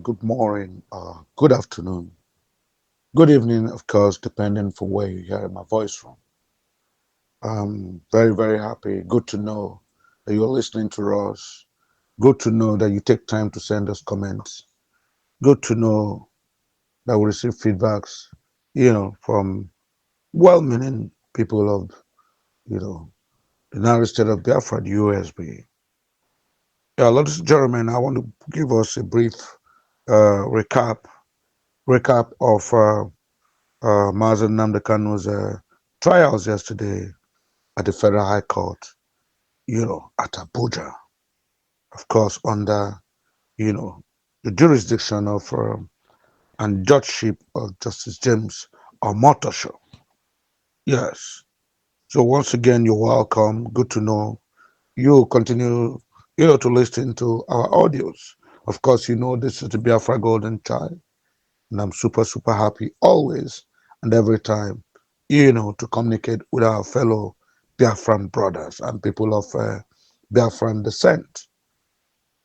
good morning, good afternoon, good evening, of course, depending for where you hear my voice from. I'm very, very happy. Good to know that you're listening to us. Good to know that you take time to send us comments. Good to know that we receive feedbacks, from well-meaning people of, the United States of Biafra, the USB. Yeah, ladies and gentlemen, I want to give us a brief recap of Mazen Nnamdi Kanus trials yesterday at the Federal High Court, at Abuja, of course, under, the jurisdiction of and judgeship of Justice James Omotosho. Yes. So once again, you're welcome. Good to know. You continue, to listen to our audios. Of course, this is the Biafra Golden Child, and I'm super, super happy always and every time, to communicate with our fellow Biafran brothers and people of Biafran descent.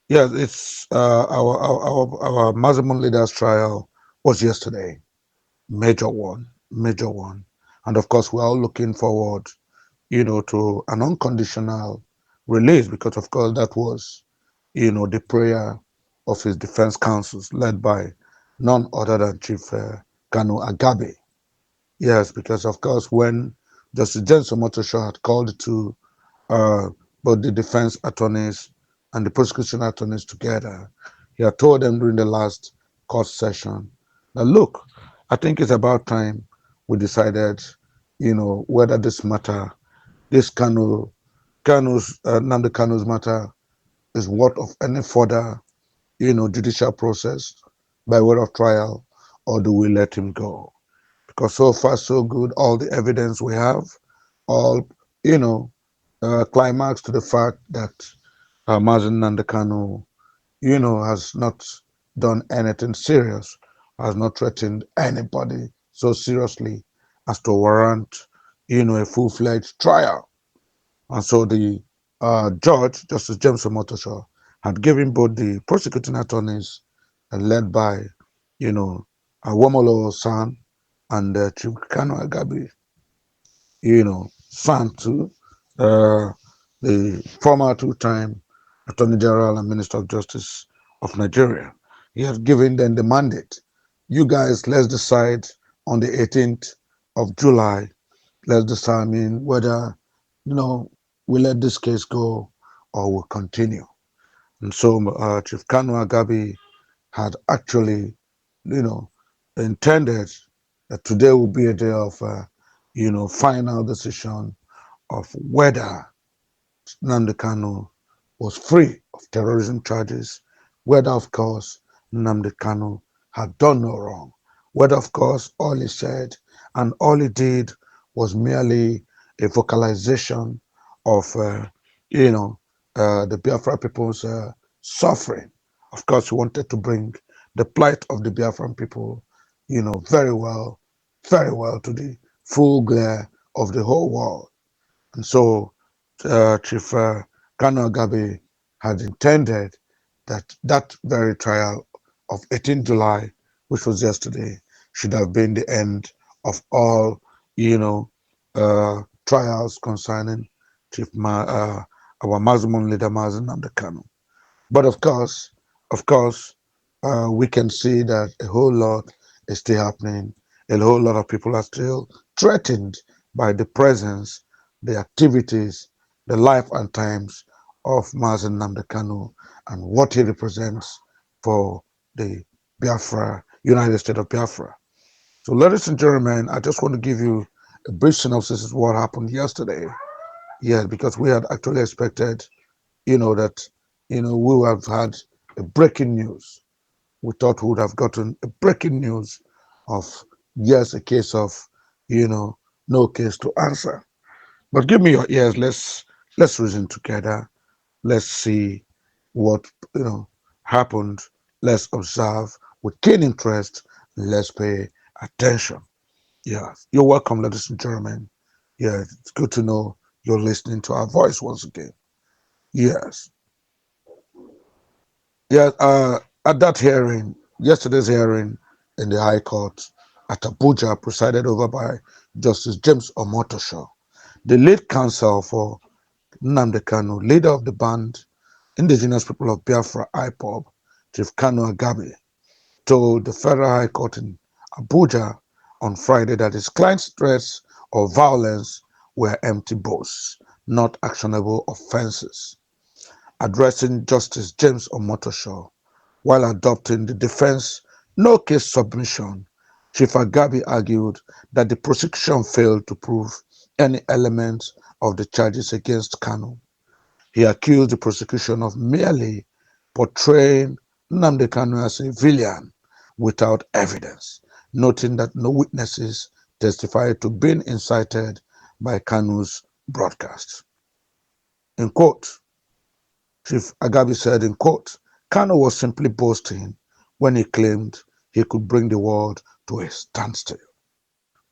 Yes, it's our Mazimun leaders trial was yesterday, major one, and of course we're all looking forward, to an unconditional release because of course that was, the prayer of his defense counsels led by none other than Chief Kanu Agabe. Yes, because of course when Justice James Omotosho had called to uh, both the defense attorneys and the prosecution attorneys together, he had told them during the last court session that look, I think it's about time we decided, whether this matter, this Nnamdi Kanu's matter is worth of any further, judicial process by way of trial, or do we let him go? Because so far so good, all the evidence we have, all, climax to the fact that Mazen Nnamdi Kanu, has not done anything serious, has not threatened anybody so seriously as to warrant, a full-fledged trial. And so the judge, Justice James Omotosho, had given both the prosecuting attorneys, led by, Womolo San and Chief Kanu Agabi, San too, uh, the former two-time Attorney General and Minister of Justice of Nigeria. He had given them the mandate. You guys, let's decide on the 18th of July. Let's determine whether, we let this case go or we'll continue. And so Chief Kanu Agabi had actually, intended that today will be a day of, final decision of whether Nnamdi Kanu was free of terrorism charges, whether, of course, Nnamdi Kanu had done no wrong, whether, of course, all he said and all he did was merely a vocalization of, the Biafra people's suffering. Of course, he wanted to bring the plight of the Biafran people, very well to the full glare of the whole world. And so Chief Kanu Agabe had intended that that very trial of 18 July, which was yesterday, should have been the end of all, trials concerning our Muslim leader Mazen Nnamdi Kanu. But of course, we can see that a whole lot is still happening. A whole lot of people are still threatened by the presence, the activities, the life and times of Mazen Nnamdi Kanu and what he represents for the Biafra, United States of Biafra. So, ladies and gentlemen, I just want to give you a brief synopsis of what happened yesterday. Yes, because we had actually expected, that, we would have had a breaking news. We thought we would have gotten a breaking news of, yes, a case of, no case to answer. But give me your ears. Let's reason together. Let's see what happened. Let's observe with keen interest. Let's pay attention. Yeah, you're welcome, ladies and gentlemen. Yeah, it's good to know you're listening to our voice once again. Yes. Yeah. At that hearing, Yesterday's hearing in the High Court at Abuja, presided over by Justice James Omotosho, the lead counsel for Nnamdi Kanu, leader of the band Indigenous People of Biafra IPOB, Chief Kanu Agabi, told the Federal High Court in Abuja on Friday that his client's threats of violence were empty boasts, not actionable offenses. Addressing Justice James Omotosho while adopting the defense no-case submission, Chief Agabi argued that the prosecution failed to prove any element of the charges against Kanu. He accused the prosecution of merely portraying Nnamdi Kanu as a villain without evidence, noting that no witnesses testified to being incited by Kanu's broadcast. In quote, Chief Agabi said, in quote, Kanu was simply boasting when he claimed he could bring the world to a standstill.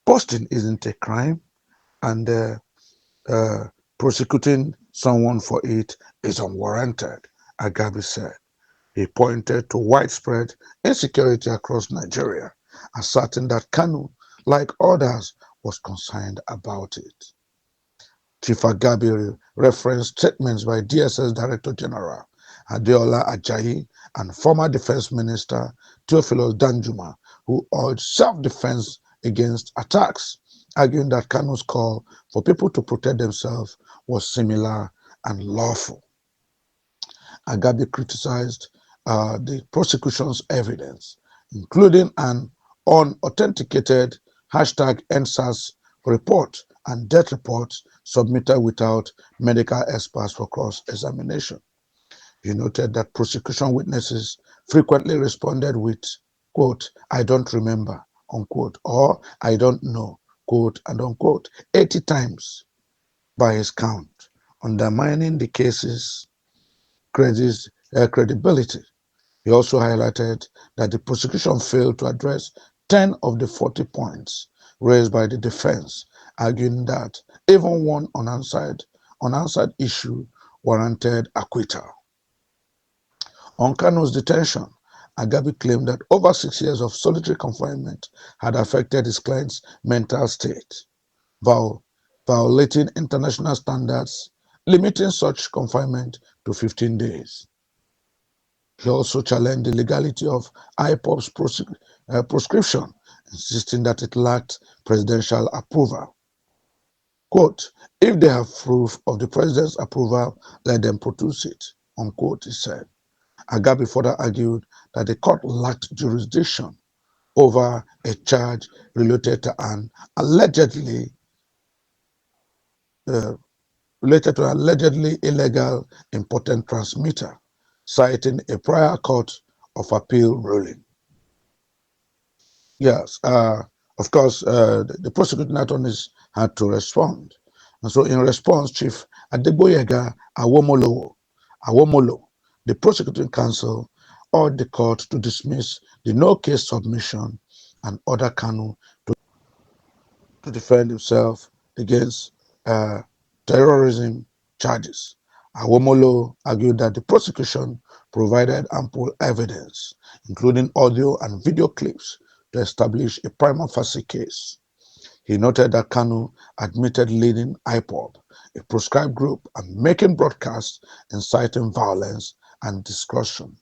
Boasting isn't a crime, and prosecuting someone for it is unwarranted, Agabi said. He pointed to widespread insecurity across Nigeria, asserting that Kanu, like others, was concerned about it. Chief Agabi referenced statements by DSS Director General Adeola Ajayi and former Defense Minister Theophilus Danjuma, who urged self-defense against attacks, arguing that Kanu's call for people to protect themselves was similar and lawful. Agabi criticized the prosecution's evidence, including an unauthenticated #NSAS report and death reports submitted without medical experts for cross-examination. He noted that prosecution witnesses frequently responded with, quote, I don't remember, unquote, or I don't know, quote, and unquote, 80 times by his count, undermining the case's credibility. He also highlighted that the prosecution failed to address 10 of the 40 points raised by the defense, arguing that even one unanswered issue warranted acquittal. On Kanu's detention, Agabi claimed that over 6 years of solitary confinement had affected his client's mental state, violating international standards, limiting such confinement to 15 days. He also challenged the legality of IPOB's proscription, insisting that it lacked presidential approval. Quote, if they have proof of the president's approval, let them produce it, unquote, he said. Agabi further argued that the court lacked jurisdiction over a charge related to an allegedly illegal important transmitter, citing a prior court of appeal ruling. Yes, of course, the prosecuting attorneys had to respond. And so in response, Chief Adegboyega Awomolo, the prosecuting counsel, urged the court to dismiss the no-case submission and order Kanu to defend himself against terrorism charges. Awomolo argued that the prosecution provided ample evidence, including audio and video clips, to establish a prima facie case. He noted that Kanu admitted leading IPOB, a proscribed group, and making broadcasts inciting violence and discussion,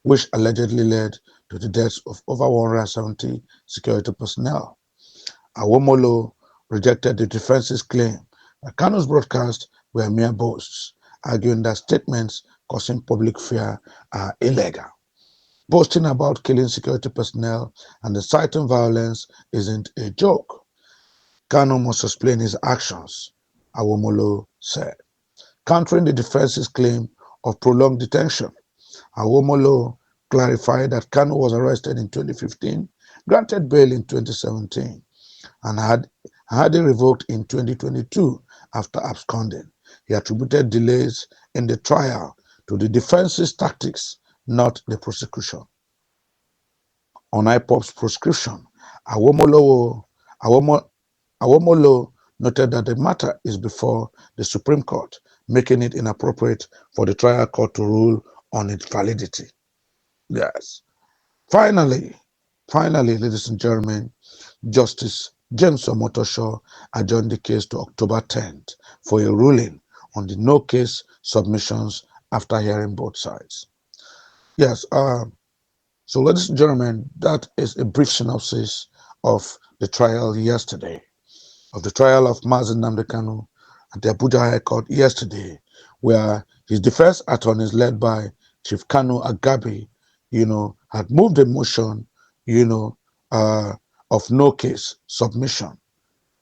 which allegedly led to the deaths of over 170 security personnel. Awomolo rejected the defense's claim that Kanu's broadcasts were mere boasts, arguing that statements causing public fear are illegal. Boasting about killing security personnel and inciting violence isn't a joke. Kanu must explain his actions, Awomolo said. Countering the defense's claim of prolonged detention, Awomolo clarified that Kanu was arrested in 2015, granted bail in 2017, and had it revoked in 2022 after absconding. He attributed delays in the trial to the defense's tactics, not the prosecution. On IPOB's proscription, Awomolo noted that the matter is before the Supreme Court, making it inappropriate for the trial court to rule on its validity. Yes. Finally, finally, ladies and gentlemen, Justice James Omotosho adjourned the case to October 10th for a ruling on the no case submissions after hearing both sides. Yes, so ladies and gentlemen, that is a brief synopsis of the trial yesterday, of the trial of Nnamdi Kanus at the Abuja High Court yesterday, where his defense attorneys led by Chief Kanu Agabi, had moved a motion, you know, uh, of no case submission.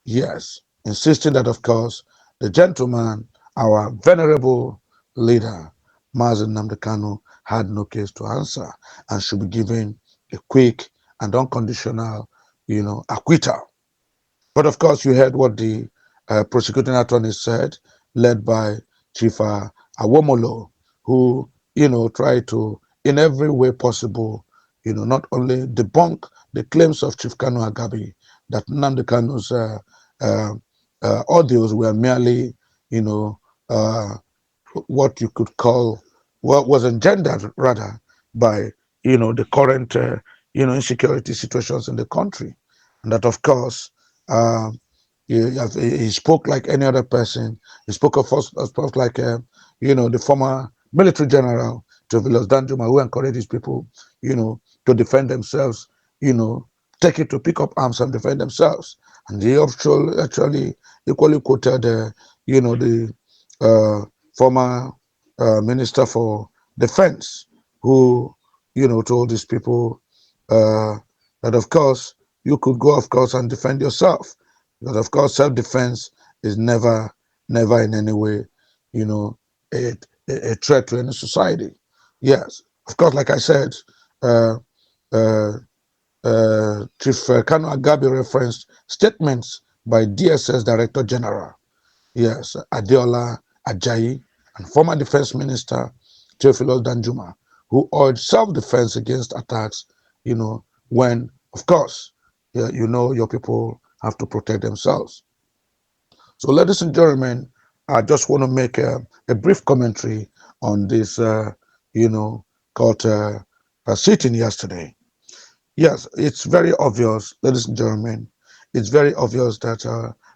Yes, insisting that, of course, the gentleman, our venerable leader, Nnamdi Kanus, had no case to answer and should be given a quick and unconditional, acquittal. But of course, you heard what the prosecuting attorney said, led by Chief Awomolo, who, tried to, in every way possible, not only debunk the claims of Chief Kanu Agabi that Nnamdi Kanu's uh, audios were merely, you know, uh, what you could call, what was engendered rather by, the current, insecurity situations in the country. And that, of course, uh, he spoke like any other person. He spoke of us, spoke like, the former military general, Theophilus Danjuma, who encouraged his people, to defend themselves, take it to pick up arms and defend themselves. And he actually equally quoted, the former minister for defense, who, told these people that, of course, you could go, of course, and defend yourself. Because, of course, self-defense is never in any way, you know, a, a threat to any society. Yes, of course, like I said, uh, uh, Chief Kanu Agabi referenced statements by DSS Director General, yes, Adeola Ajayi, and former Defense Minister Theophilus Danjuma, who urged self-defense against attacks, when, of course, your people have to protect themselves. So, ladies and gentlemen, I just want to make a brief commentary on this, court sitting yesterday. Yes, it's very obvious, ladies and gentlemen, it's very obvious that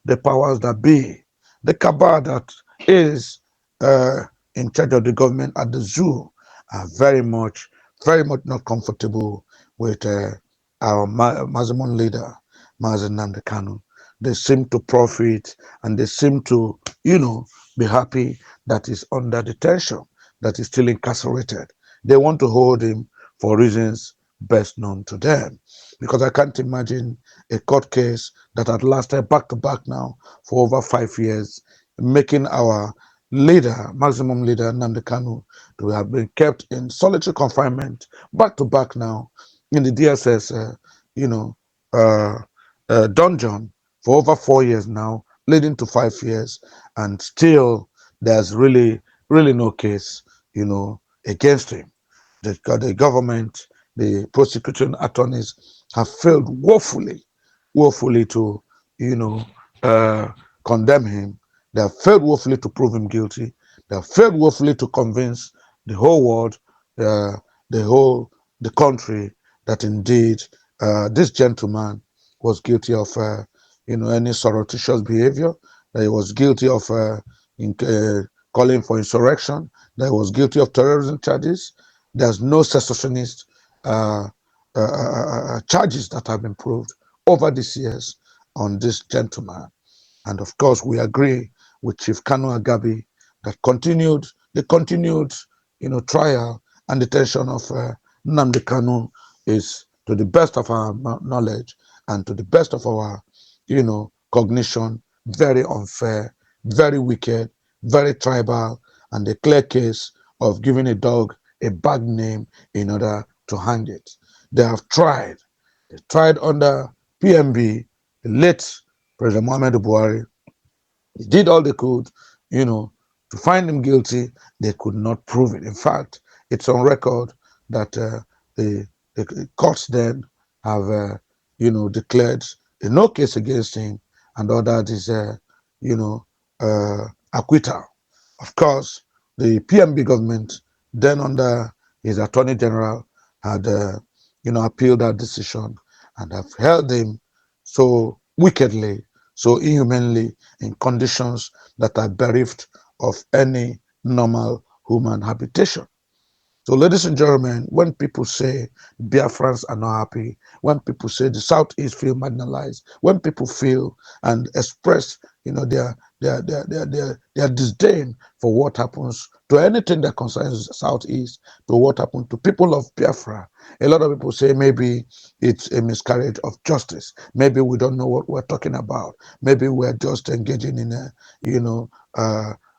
the powers that be, the cabal that is in charge of the government at the zoo, are very much not comfortable with our Mazamon leader, Nnamdi Kanus. They seem to profit and they seem to, be happy that he's under detention, that he's still incarcerated. They want to hold him for reasons best known to them. Because I can't imagine a court case that had lasted back to back now for over 5 years, making our leader, maximum leader, Nnamdi Kanus, to have been kept in solitary confinement back to back now in the DSS, uh, dungeon for over 4 years now, leading to 5 years, and still there's really no case, against him. The government, the prosecuting attorneys have failed woefully to, you know, uh, condemn him. They have failed woefully to prove him guilty. They have failed woefully to convince the whole world, uh, the country, that indeed this gentleman was guilty of, any surreptitious behavior. That he was guilty of calling for insurrection. That he was guilty of terrorism charges. There's no secessionist charges that have been proved over these years on this gentleman. And of course, we agree with Chief Kanu Agabi that the continued, trial and detention of Nnamdi Kanus is, to the best of our knowledge and to the best of our, cognition, very unfair, very wicked, very tribal, and a clear case of giving a dog a bad name in order to hang it. They have tried. They tried under PMB, the late President Muhammadu Buhari. They did all they could, to find him guilty. They could not prove it. In fact, it's on record that the courts then have, declared a no case against him and ordered his, acquittal. Of course, the PMB government, then under his Attorney General, had, appealed that decision and have held him so wickedly, so inhumanly, in conditions that are bereft of any normal human habitation. So, ladies and gentlemen, when people say Biafrans are not happy, when people say the Southeast feel marginalized, when people feel and express, their disdain for what happens to anything that concerns the Southeast, to what happened to people of Biafra, a lot of people say maybe it's a miscarriage of justice. Maybe we don't know what we're talking about. Maybe we're just engaging in a,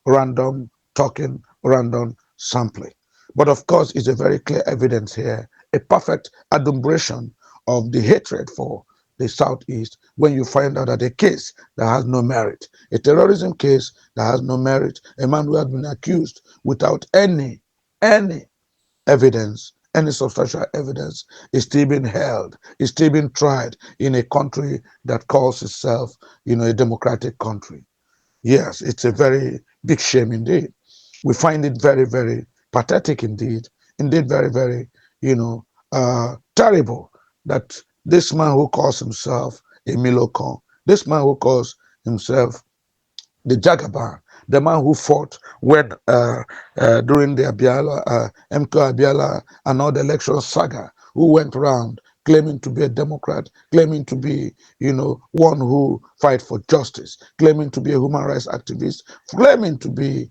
random talking, random sampling. But of course, it's a very clear evidence here, a perfect adumbration of the hatred for the Southeast when you find out that a case that has no merit, a terrorism case that has no merit, a man who has been accused without any evidence, any substantial evidence, is still being held, is still being tried in a country that calls itself, a democratic country. Yes, it's a very big shame indeed. We find it very, very pathetic indeed. Indeed, very, very, terrible that this man who calls himself a Milocon, this man who calls himself the Jagaban, the man who fought when during the MK Abiala and all the election saga, who went around claiming to be a Democrat, claiming to be, one who fight for justice, claiming to be a human rights activist, claiming to be,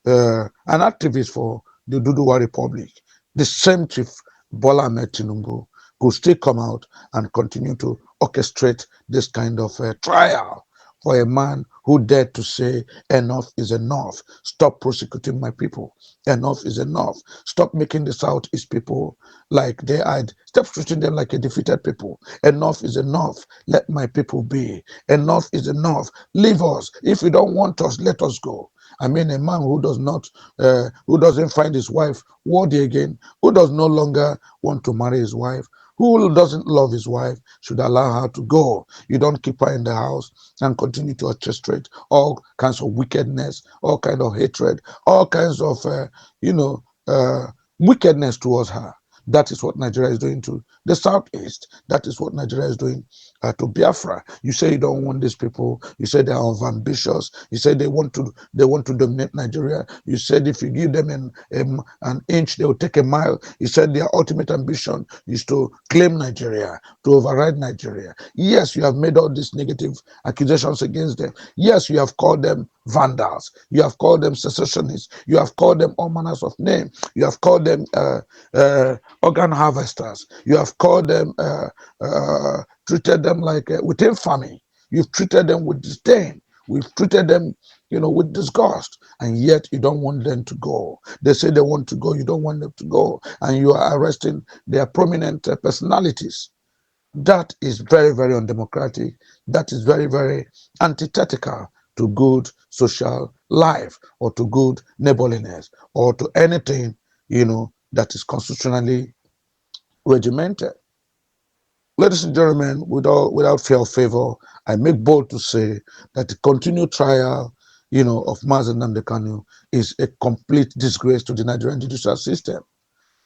an activist for the Duduwa Republic. The same chief Bola Ahmed Tinubu could still come out and continue to orchestrate this kind of trial for a man who dared to say enough is enough. Stop prosecuting my people. Enough is enough. Stop making the Southeast people like they are. Stop treating them like a defeated people. Enough is enough. Let my people be. Enough is enough. Leave us. If you don't want us, let us go. I mean, a man who who doesn't find his wife worthy again, who does no longer want to marry his wife, who doesn't love his wife, should allow her to go. You don't keep her in the house and continue to orchestrate all kinds of wickedness, all kinds of hatred, all kinds of, wickedness towards her. That is what Nigeria is doing to the Southeast. That is what Nigeria is doing to Biafra. You say you don't want these people. You say they are ambitious. You say they want to dominate Nigeria. You said if you give them an inch, they will take a mile. You said their ultimate ambition is to claim Nigeria, to override Nigeria. Yes, you have made all these negative accusations against them. Yes, you have called them vandals. You have called them secessionists. You have called them all manners of names. You have called them organ harvesters. You have called them, treated them like with infamy. You've treated them with disdain. We've treated them, with disgust. And yet you don't want them to go. They say they want to go. You don't want them to go. And you are arresting their prominent personalities. That is very, very undemocratic. That is very, very antithetical to good social life or to good neighborliness or to anything, that is constitutionally regimented. Ladies and gentlemen, without fear or favor, I make bold to say that the continued trial, of Mazi Nnamdi Kanu is a complete disgrace to the Nigerian judicial system.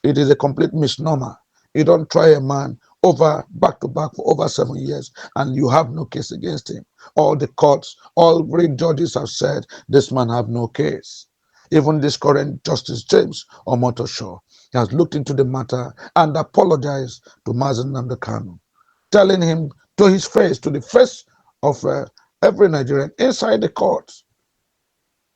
It is a complete misnomer. You don't try a man back to back for over 7 years and you have no case against him. All the courts, all great judges have said this man have no case. Even this current Justice James Omotosho has looked into the matter and apologized to Mazi Nnamdi Kanu, telling him to his face, to the face of every Nigerian inside the court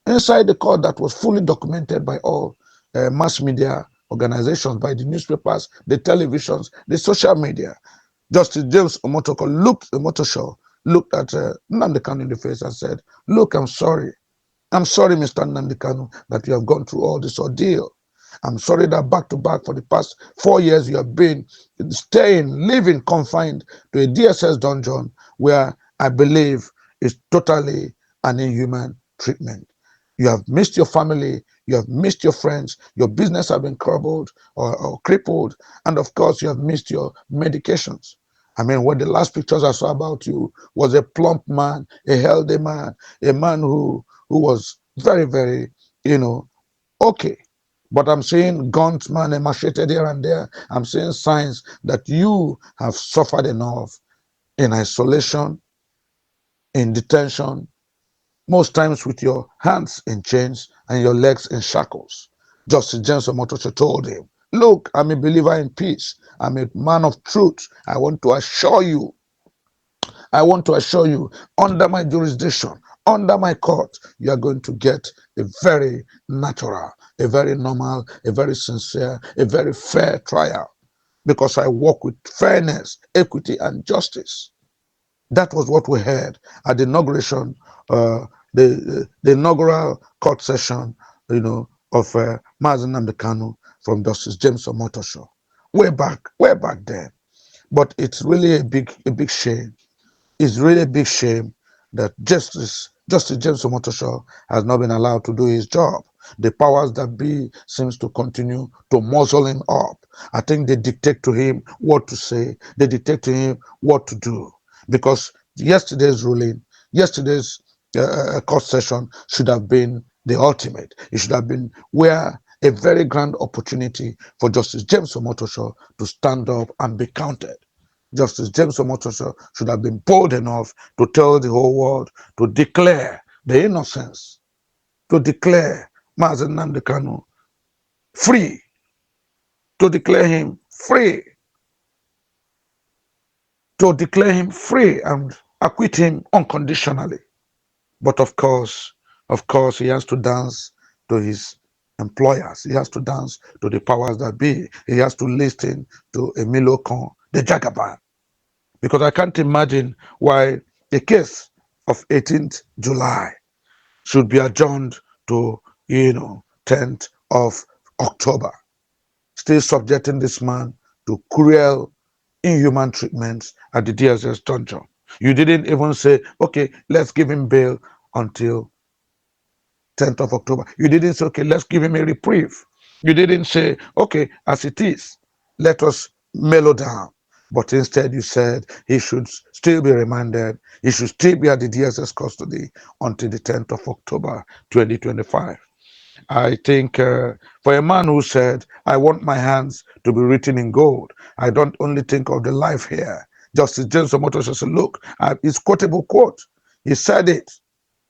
that was fully documented by all mass media organizations, by the newspapers, the televisions, the social media. Justice James Omotosho looked at Nnamdi Kanu in the face and said, "Look, I'm sorry. I'm sorry, Mr. Nnamdi Kanu, that you have gone through all this ordeal. I'm sorry that back to back for the past 4 years you have been living confined to a DSS dungeon where I believe is totally an inhuman treatment. You have missed your family, you have missed your friends, your business have been crippled or crippled, and of course you have missed your medications. I mean, what the last pictures I saw about you was a plump man, a healthy man, a man who was very, very, okay. But I'm seeing gunmen and machete here and there. I'm seeing signs that you have suffered enough in isolation, in detention, most times with your hands in chains and your legs in shackles. Justice James Omotosho told him, look, I'm a believer in peace. I'm a man of truth. I want to assure you, under my jurisdiction, under my court, you are going to get a very natural, a very normal, a very sincere, a very fair trial because I work with fairness, equity, and justice. That was what we heard at the inauguration, the inaugural court session, of Mazi Nnamdi Kanu from Justice James Omotosho, way back then. But it's really a big shame. It's really a big shame that Justice James Omotosho has not been allowed to do his job. The powers that be seems to continue to muzzle him up. I think they dictate to him what to say. They dictate to him what to do. Because yesterday's ruling, yesterday's court session should have been the ultimate. It should have been where a very grand opportunity for Justice James Omotosho to stand up and be counted. Justice James Omotosho should have been bold enough to tell the whole world, to declare the innocence, to declare Mazi Nnamdi Kanu free, to declare him free, to declare him free and acquit him unconditionally. But of course, he has to dance to his employers. He has to dance to the powers that be. He has to listen to Emilio Con, the Jagaban. Because I can't imagine why the case of 18th July should be adjourned to, 10th of October, still subjecting this man to cruel, inhuman treatments at the DSS dungeon. You didn't even say, okay, let's give him bail until 10th of October. You didn't say, okay, let's give him a reprieve. You didn't say, okay, as it is, let us mellow down. But instead you said he should still be remanded. He should still be at the DSS custody until the 10th of October, 2025. I think for a man who said, I want my hands to be written in gold, I don't only think of the life here. Justice James Omotosho said, look, it's quotable quote. He said it.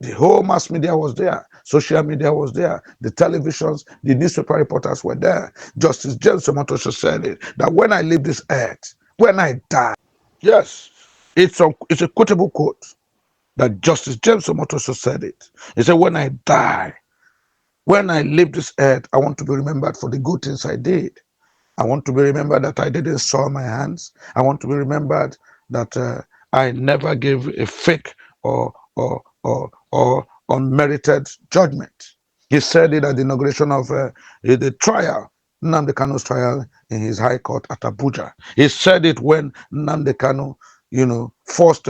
The whole mass media was there. Social media was there. The televisions, the newspaper reporters were there. Justice James Omotosho said it, that when I leave this earth, when I die, yes, it's a quotable quote that Justice James Omotosho said it. He said, when I die, when I leave this earth, I want to be remembered for the good things I did. I want to be remembered that I didn't soil my hands. I want to be remembered that I never gave a fake or unmerited judgment. He said it at the inauguration of the trial, Nnamdi Kanu's trial in his high court at Abuja. He said it when Nnamdi Kanu, forced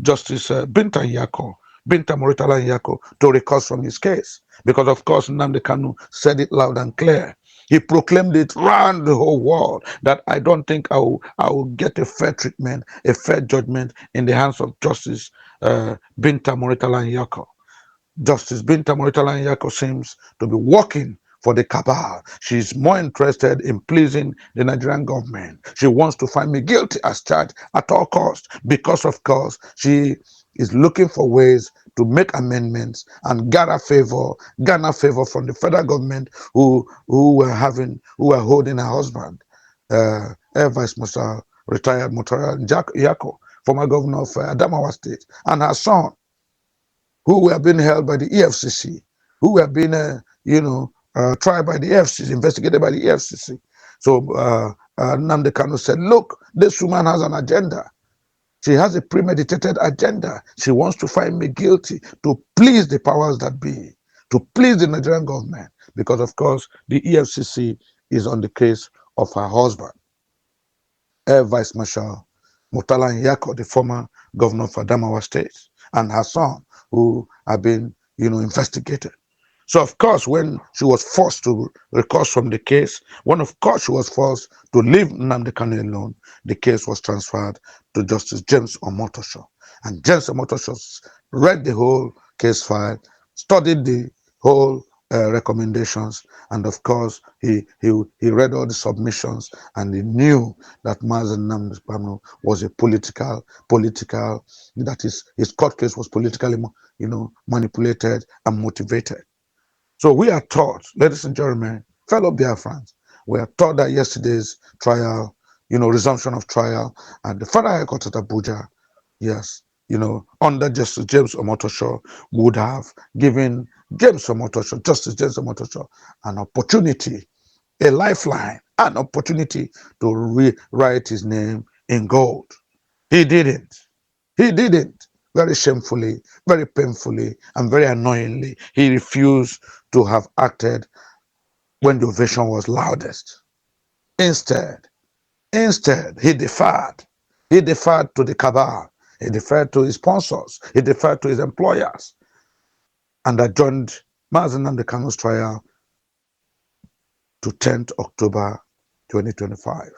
Justice Binta Muritala Nyako to recuse from his case. Because of course Nnamdi Kanu said it loud and clear. He proclaimed it round the whole world that I don't think I will get a fair treatment, a fair judgment in the hands of Justice Binta Muritala Nyako. Justice Binta Muritala Nyako seems to be working for the cabal. She's more interested in pleasing the Nigerian government. She wants to find me guilty as charged at all costs because, of course, she is looking for ways to make amendments and garner favor from the federal government who were holding her husband, Air Vice Marshal retired Motara Yako, former governor of Adamawa State, and her son, who were being held by the EFCC, who were being, tried by the EFCC, investigated by the EFCC. So Nnamdi Kanu said, look, this woman has an agenda. She has a premeditated agenda. She wants to find me guilty to please the powers that be, to please the Nigerian government, because of course the EFCC is on the case of her husband, Air Vice Marshal Murtala Nyako, the former governor of Adamawa State, and her son, who have been, investigated. So of course, when she was forced to recuse from the case, when of course she was forced to leave Nnamdi Kanu alone, the case was transferred to Justice James Omotosho. And James Omotosho read the whole case file, studied the whole recommendations, and of course he read all the submissions, and he knew that Mazi Nnamdi Kanus was a political, that his court case was politically manipulated and motivated. So we are taught, ladies and gentlemen, fellow Biafrans, we are taught that yesterday's trial, resumption of trial at the Federal High Court at Abuja, yes, under Justice James Omotosho, would have given Justice James Omotosho, an opportunity, a lifeline, an opportunity to rewrite his name in gold. He didn't. He didn't. Very shamefully, very painfully, and very annoyingly, he refused to have acted when the ovation was loudest. Instead, he deferred. He deferred to the cabal. He deferred to his sponsors. He deferred to his employers, and adjourned Mazi Nnamdi Kanus trial to 10th October 2025.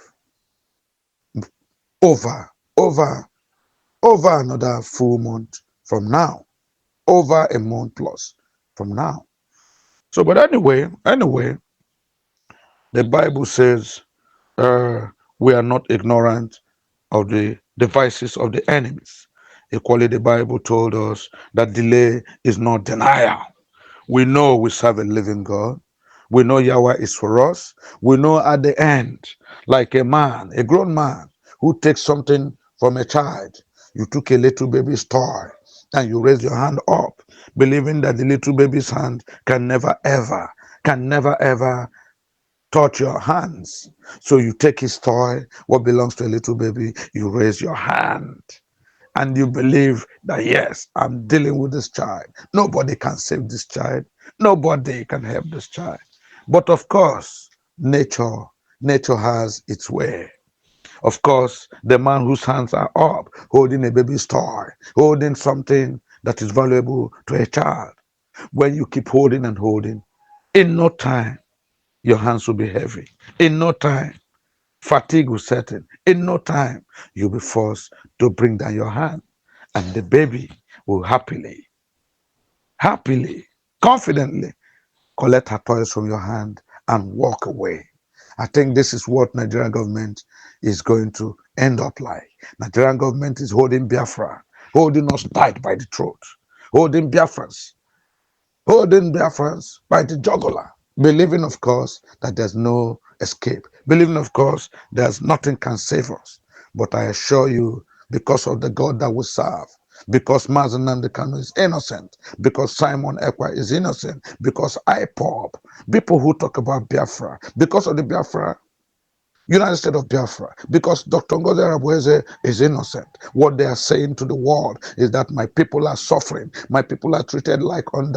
Over another full month from now, over a month plus from now. So, but anyway, the Bible says we are not ignorant of the devices of the enemies. Equally, the Bible told us that delay is not denial. We know we serve a living God. We know Yahweh is for us. We know at the end, like a grown man who takes something from a child. You took a little baby's toy and you raise your hand up, believing that the little baby's hand can never ever touch your hands. So you take his toy, what belongs to a little baby, you raise your hand. And you believe that, yes, I'm dealing with this child. Nobody can save this child. Nobody can help this child. But of course, nature has its way. Of course, the man whose hands are up, holding a baby's toy, holding something that is valuable to a child, when you keep holding and holding, in no time, your hands will be heavy. In no time, fatigue will set in. In no time, you'll be forced to bring down your hand. And the baby will happily, confidently collect her toys from your hand and walk away. I think this is what Nigerian government is going to end up like. Nigerian government is holding Biafra, holding us tight by the throat, holding Biafrans by the jugular, believing, of course, that there's no escape, believing, of course, there's nothing can save us. But I assure you, because of the God that we serve, because Mazi Nnamdi Kanus is innocent, because Simon Ekpa is innocent, because IPOB, people who talk about Biafra, because of the Biafra, United States of Biafra, because Dr. Ngozi Arabweze is innocent. What they are saying to the world is that my people are suffering. My people are treated like on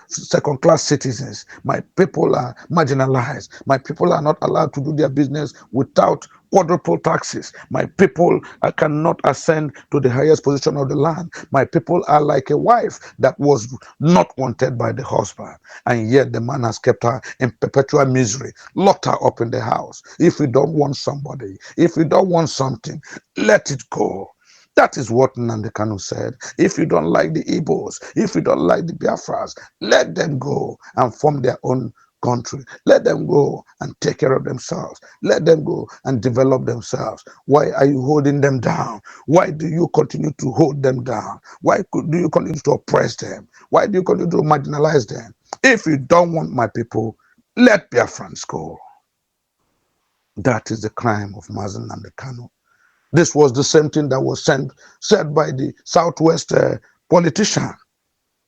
second-class citizens. My people are marginalized. My people are not allowed to do their business without quadruple taxes. My people cannot ascend to the highest position of the land. My people are like a wife that was not wanted by the husband, and yet the man has kept her in perpetual misery, locked her up in the house. If you don't want somebody, if you don't want something, let it go. That is what Nnamdi Kanu said. If you don't like the Igbos, if you don't like the Biafras, let them go and form their own country. Let them go and take care of themselves. Let them go and develop themselves. Why are you holding them down? Why do you continue to hold them down? Why do you continue to oppress them? Why do you continue to marginalize them? If you don't want my people, let Biafrans go. That is the crime of Mazi Nnamdi Kanu. This was the same thing that was said by the Southwest politician,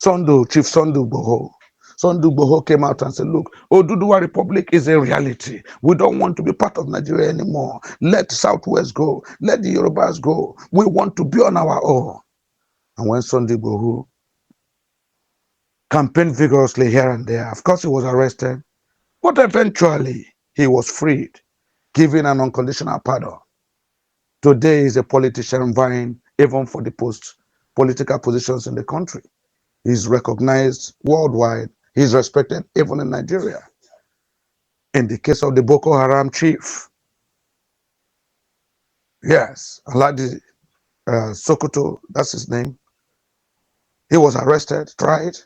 Chief Sundu Boho. Sundu Boho came out and said, look, Oduduwa Republic is a reality. We don't want to be part of Nigeria anymore. Let Southwest go. Let the Yorubas go. We want to be on our own. And when Sundu Boho campaigned vigorously here and there, of course he was arrested, but eventually he was freed, given an unconditional pardon. Today is a politician vying even for the political positions in the country. He's recognized worldwide. He's respected even in Nigeria. In the case of the Boko Haram chief, yes, Aladi Sokoto, that's his name. He was arrested, tried,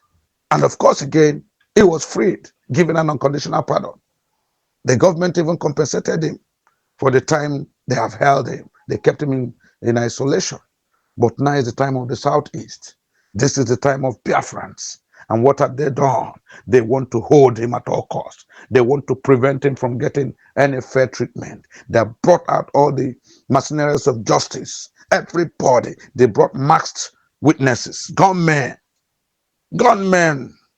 and of course again, He was freed, given an unconditional pardon. The government even compensated him for the time they have held him. They kept him in isolation. But now is the time of the Southeast. This is the time of Biafrans. And what have they done? They want to hold him at all costs. They want to prevent him from getting any fair treatment. They have brought out all the mercenaries of justice. Everybody. They brought masked witnesses, gunmen,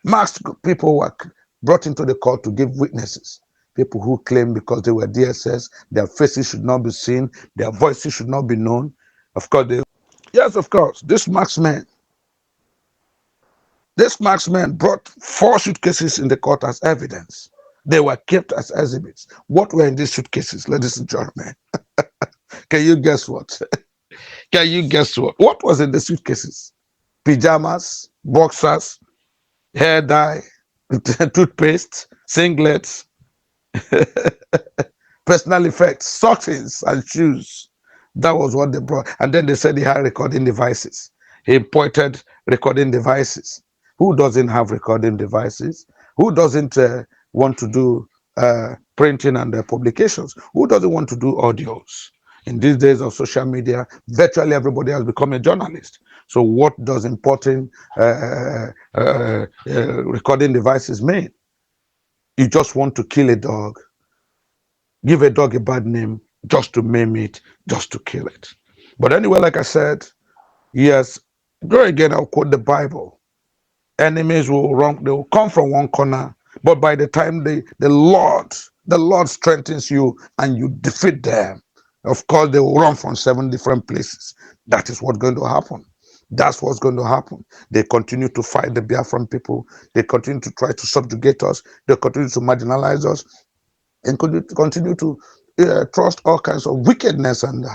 masked people were brought into the court to give witnesses. People who claim because they were DSS, their faces should not be seen, their voices should not be known. Of course, yes, of course, this marksman brought 4 suitcases in the court as evidence. They were kept as exhibits. What were in these suitcases, ladies and gentlemen? Can you guess what? Can you guess what? What was in the suitcases? Pajamas, boxers, hair dye, toothpaste, singlets, personal effects, socks and shoes. That was what they brought. And then they said he had recording devices. He imported recording devices. Who doesn't have recording devices? Who doesn't want to do printing and publications? Who doesn't want to do audios? In these days of social media, virtually everybody has become a journalist. So what does importing recording devices mean? You just want to kill a dog, give a dog a bad name, just to maim it, just to kill it. But anyway, like I said, yes, go again, I'll quote the Bible. Enemies will run, they will come from one corner, but by the time the Lord strengthens you and you defeat them, of course, they will run from 7 different places. That is what's going to happen. That's what's going to happen. They continue to fight the Biafran people. They continue to try to subjugate us. They continue to marginalize us and continue to trust all kinds of wickedness and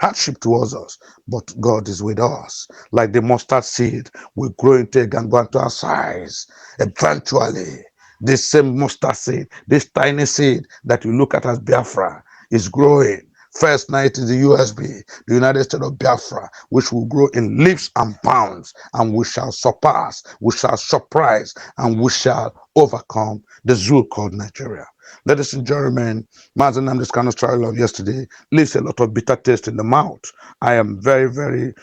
hardship towards us. But God is with us. Like the mustard seed, we grow into a gargantuan size. Eventually, this same mustard seed, this tiny seed that you look at as Biafra, is growing. First night is the USB, the United States of Biafra, which will grow in leaps and bounds, and we shall surpass, we shall surprise, and we shall overcome the zoo called Nigeria. Ladies and gentlemen, Nnamdi Kanus kind trial of yesterday leaves a lot of bitter taste in the mouth. I am very, very,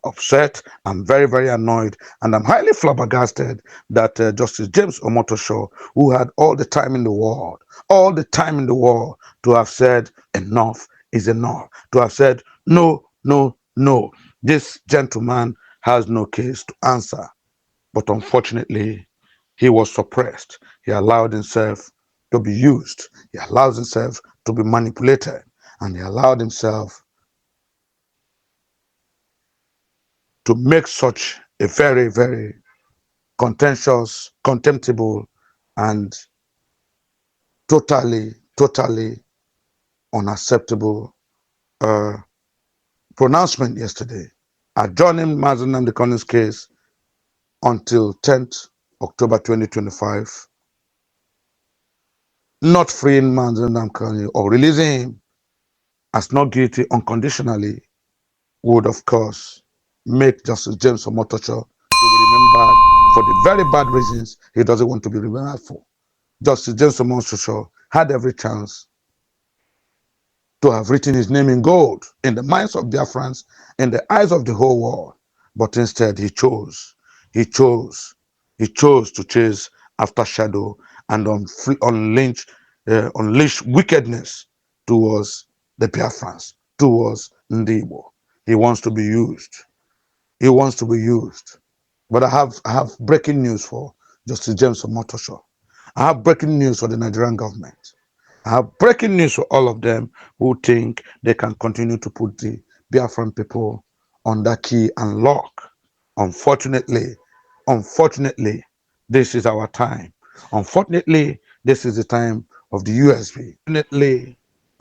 upset. I'm very, very annoyed, and I'm highly flabbergasted that Justice James Omotosho, who had all the time in the world, to have said enough is enough, to have said no, no, no. This gentleman has no case to answer. But unfortunately, he was suppressed. He allowed himself to be used. He allows himself to be manipulated. And he allowed himself to make such a very, very contentious, contemptible, and totally unacceptable pronouncement yesterday, adjourning Nnamdi Nnamdi Kanus case until 10th October 2025, not freeing Nnamdi Nnamdi Kanus or releasing him as not guilty unconditionally would, of course, make Justice James Omotosho to be remembered for the very bad reasons he doesn't want to be remembered for. Justice James Omotosho had every chance to have written his name in gold in the minds of Biafrans, in the eyes of the whole world. But instead, he chose to chase after shadow and unleash wickedness towards the Biafrans, towards Ndibo. He wants to be used. He wants to be used. But I have breaking news for Justice James Omotosho. I have breaking news for the Nigerian government. I have breaking news for all of them who think they can continue to put the Biafran people under key and lock. Unfortunately, this is our time. Unfortunately, this is the time of the USB.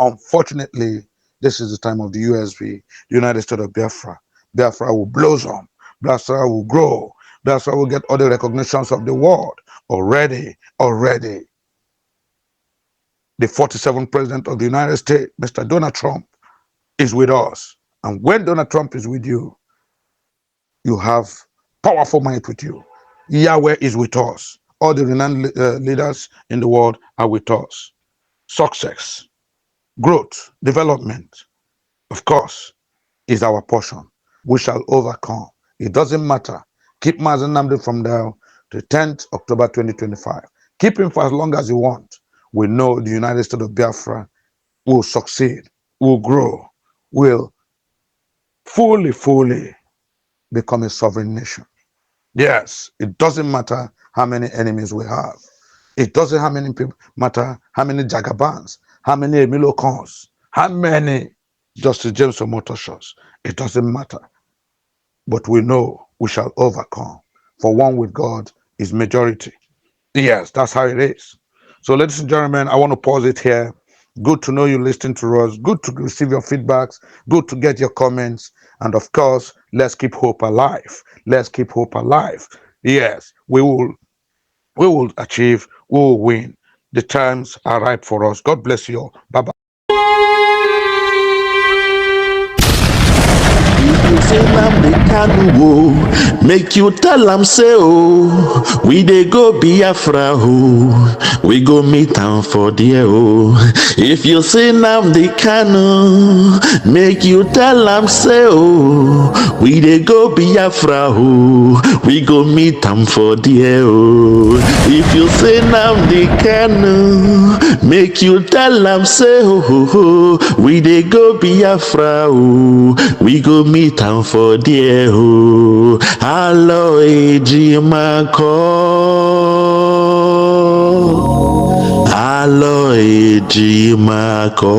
Unfortunately, this is the time of the USB, the United States of Biafra. Biafra will blossom. Biafra will grow. Biafra will get all the recognitions of the world. Already. The 47th president of the United States, Mr. Donald Trump, is with us. And when Donald Trump is with you, you have powerful might with you. Yahweh is with us. all the renowned leaders in the world are with us. Success, growth, development, of course, is our portion. We shall overcome. It doesn't matter. Keep Mazi Nnamdi from now to 10th October 2025. Keep him for as long as you want. We know the United States of Biafra will succeed, will grow, will fully become a sovereign nation. Yes, it doesn't matter how many enemies we have. It doesn't matter how many Jagabans, how many Emilio Cons, how many Justice James Omotosho. It doesn't matter. But we know we shall overcome. For one with God is majority. Yes, that's how it is. So, ladies and gentlemen, I want to pause it here. Good to know you listening to us. Good to receive your feedbacks. Good to get your comments. And of course, let's keep hope alive. Let's keep hope alive. Yes, we will achieve. We will win. The times are ripe for us. God bless you all. Bye bye. Say Nnamdi Kanu, make you tell am say oh, we dey go Biafra oh, we go meet am for there oh. If you say Nnamdi Kanu, make you tell am say oh, we dey go Biafra oh, we go meet am for there oh. If you say Nnamdi Kanu, make you tell am say oh, we dey go Biafra oh, we go meet am for there oh. Alo ejimako, alo ejimako,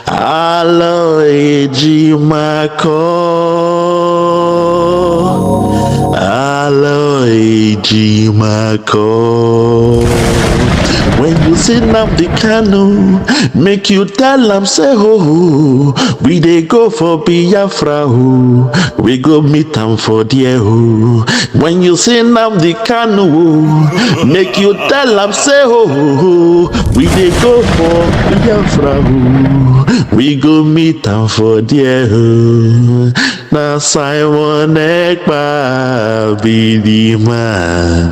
alo ejimako, alo ejimako. When you see Nnamdi Kanu, make you tell am say oh, we dey go for Biafra oh, we go meet am for there oh. When you see Nnamdi Kanu, make you tell am say oh, we dey go for Biafra oh, we go meet am for there oh. Na Simon Ekpa be the man.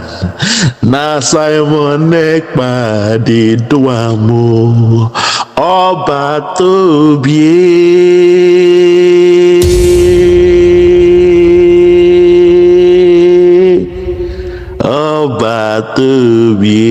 Na Simon Ekpa dey do am o. Ọba tóbi ọba tóbi.